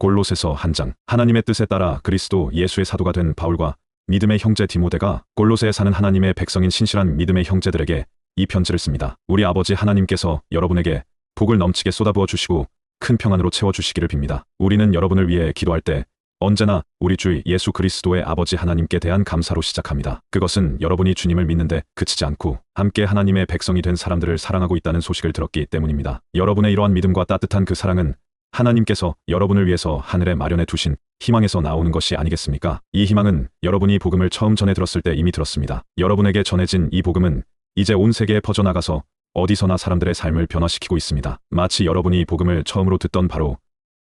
골로새서 한 장. 하나님의 뜻에 따라 그리스도 예수의 사도가 된 바울과 믿음의 형제 디모데가 골로새에 사는 하나님의 백성인 신실한 믿음의 형제들에게 이 편지를 씁니다. 우리 아버지 하나님께서 여러분에게 복을 넘치게 쏟아부어 주시고 큰 평안으로 채워주시기를 빕니다. 우리는 여러분을 위해 기도할 때 언제나 우리 주 예수 그리스도의 아버지 하나님께 대한 감사로 시작합니다. 그것은 여러분이 주님을 믿는데 그치지 않고 함께 하나님의 백성이 된 사람들을 사랑하고 있다는 소식을 들었기 때문입니다. 여러분의 이러한 믿음과 따뜻한 그 사랑은 하나님께서 여러분을 위해서 하늘에 마련해 두신 희망에서 나오는 것이 아니겠습니까? 이 희망은 여러분이 복음을 처음 전해 들었을 때 이미 들었습니다. 여러분에게 전해진 이 복음은 이제 온 세계에 퍼져나가서 어디서나 사람들의 삶을 변화시키고 있습니다. 마치 여러분이 복음을 처음으로 듣던 바로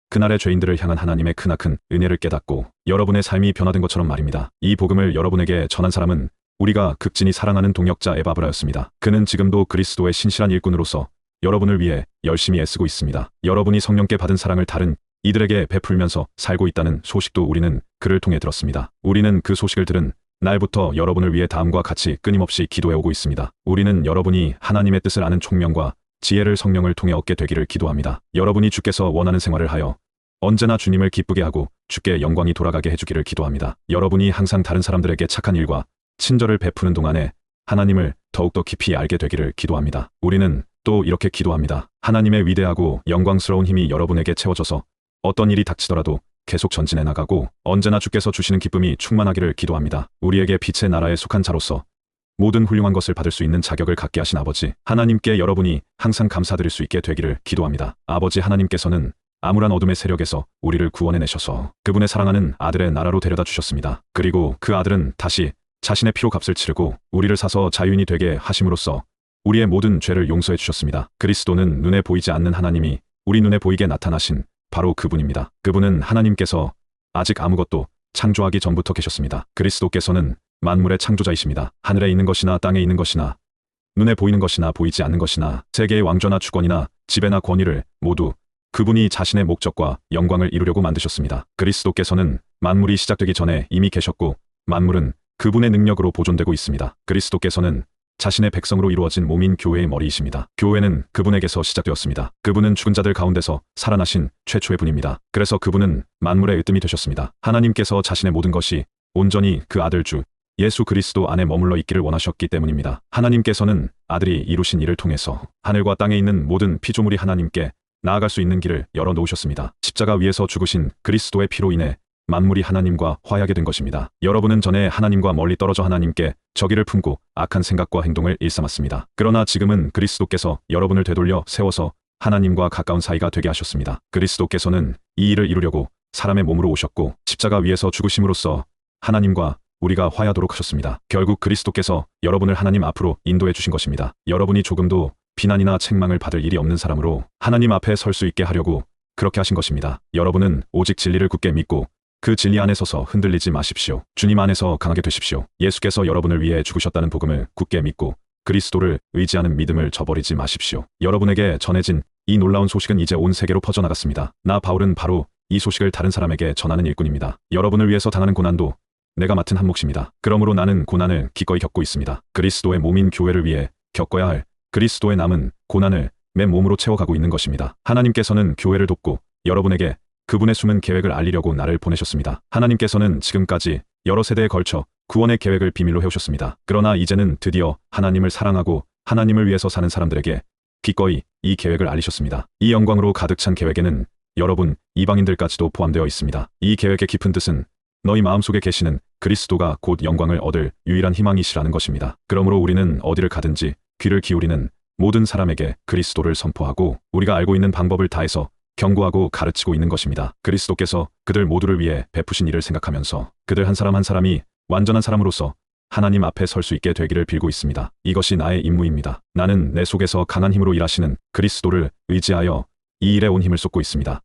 그날의 죄인들을 향한 하나님의 크나큰 은혜를 깨닫고 여러분의 삶이 변화된 것처럼 말입니다. 이 복음을 여러분에게 전한 사람은 우리가 극진히 사랑하는 동역자 에바브라였습니다. 그는 지금도 그리스도의 신실한 일꾼으로서 여러분을 위해 열심히 애쓰고 있습니다. 여러분이 성령께 받은 사랑을 다른 이들에게 베풀면서 살고 있다는 소식도 우리는 그를 통해 들었습니다. 우리는 그 소식을 들은 날부터 여러분을 위해 다음과 같이 끊임없이 기도해오고 있습니다. 우리는 여러분이 하나님의 뜻을 아는 총명과 지혜를 성령을 통해 얻게 되기를 기도합니다. 여러분이 주께서 원하는 생활을 하여 언제나 주님을 기쁘게 하고 주께 영광이 돌아가게 해주기를 기도합니다. 여러분이 항상 다른 사람들에게 착한 일과 친절을 베푸는 동안에 하나님을 더욱더 깊이 알게 되기를 기도합니다. 우리는 또 이렇게 기도합니다. 하나님의 위대하고 영광스러운 힘이 여러분에게 채워져서 어떤 일이 닥치더라도 계속 전진해 나가고 언제나 주께서 주시는 기쁨이 충만하기를 기도합니다. 우리에게 빛의 나라에 속한 자로서 모든 훌륭한 것을 받을 수 있는 자격을 갖게 하신 아버지 하나님께 여러분이 항상 감사드릴 수 있게 되기를 기도합니다. 아버지 하나님께서는 암울한 어둠의 세력에서 우리를 구원해내셔서 그분의 사랑하는 아들의 나라로 데려다 주셨습니다. 그리고 그 아들은 다시 자신의 피로 값을 치르고 우리를 사서 자유인이 되게 하심으로써 우리의 모든 죄를 용서해 주셨습니다. 그리스도는 눈에 보이지 않는 하나님이 우리 눈에 보이게 나타나신 바로 그분입니다. 그분은 하나님께서 아직 아무것도 창조하기 전부터 계셨습니다. 그리스도께서는 만물의 창조자이십니다. 하늘에 있는 것이나 땅에 있는 것이나 눈에 보이는 것이나 보이지 않는 것이나 세계의 왕좌나 주권이나 지배나 권위를 모두 그분이 자신의 목적과 영광을 이루려고 만드셨습니다. 그리스도께서는 만물이 시작되기 전에 이미 계셨고 만물은 그분의 능력으로 보존되고 있습니다. 그리스도께서는 자신의 백성으로 이루어진 몸인 교회의 머리이십니다. 교회는 그분에게서 시작되었습니다. 그분은 죽은 자들 가운데서 살아나신 최초의 분입니다. 그래서 그분은 만물의 으뜸이 되셨습니다. 하나님께서 자신의 모든 것이 온전히 그 아들 주 예수 그리스도 안에 머물러 있기를 원하셨기 때문입니다. 하나님께서는 아들이 이루신 일을 통해서 하늘과 땅에 있는 모든 피조물이 하나님께 나아갈 수 있는 길을 열어놓으셨습니다. 십자가 위에서 죽으신 그리스도의 피로 인해 만물이 하나님과 화해하게 된 것입니다. 여러분은 전에 하나님과 멀리 떨어져 하나님께 적의를 품고 악한 생각과 행동을 일삼았습니다. 그러나 지금은 그리스도께서 여러분을 되돌려 세워서 하나님과 가까운 사이가 되게 하셨습니다. 그리스도께서는 이 일을 이루려고 사람의 몸으로 오셨고 십자가 위에서 죽으심으로써 하나님과 우리가 화해하도록 하셨습니다. 결국 그리스도께서 여러분을 하나님 앞으로 인도해 주신 것입니다. 여러분이 조금도 비난이나 책망을 받을 일이 없는 사람으로 하나님 앞에 설 수 있게 하려고 그렇게 하신 것입니다. 여러분은 오직 진리를 굳게 믿고 그 진리 안에 서서 흔들리지 마십시오. 주님 안에서 강하게 되십시오. 예수께서 여러분을 위해 죽으셨다는 복음을 굳게 믿고 그리스도를 의지하는 믿음을 저버리지 마십시오. 여러분에게 전해진 이 놀라운 소식은 이제 온 세계로 퍼져나갔습니다. 나 바울은 바로 이 소식을 다른 사람에게 전하는 일꾼입니다. 여러분을 위해서 당하는 고난도 내가 맡은 한 몫입니다. 그러므로 나는 고난을 기꺼이 겪고 있습니다. 그리스도의 몸인 교회를 위해 겪어야 할 그리스도의 남은 고난을 맨 몸으로 채워가고 있는 것입니다. 하나님께서는 교회를 돕고 여러분에게 그분의 숨은 계획을 알리려고 나를 보내셨습니다. 하나님께서는 지금까지 여러 세대에 걸쳐 구원의 계획을 비밀로 해오셨습니다. 그러나 이제는 드디어 하나님을 사랑하고 하나님을 위해서 사는 사람들에게 기꺼이 이 계획을 알리셨습니다. 이 영광으로 가득 찬 계획에는 여러분 이방인들까지도 포함되어 있습니다. 이 계획의 깊은 뜻은 너희 마음속에 계시는 그리스도가 곧 영광을 얻을 유일한 희망이시라는 것입니다. 그러므로 우리는 어디를 가든지 귀를 기울이는 모든 사람에게 그리스도를 선포하고 우리가 알고 있는 방법을 다해서 경고하고 가르치고 있는 것입니다. 그리스도께서 그들 모두를 위해 베푸신 일을 생각하면서 그들 한 사람 한 사람이 완전한 사람으로서 하나님 앞에 설 수 있게 되기를 빌고 있습니다. 이것이 나의 임무입니다. 나는 내 속에서 강한 힘으로 일하시는 그리스도를 의지하여 이 일에 온 힘을 쏟고 있습니다.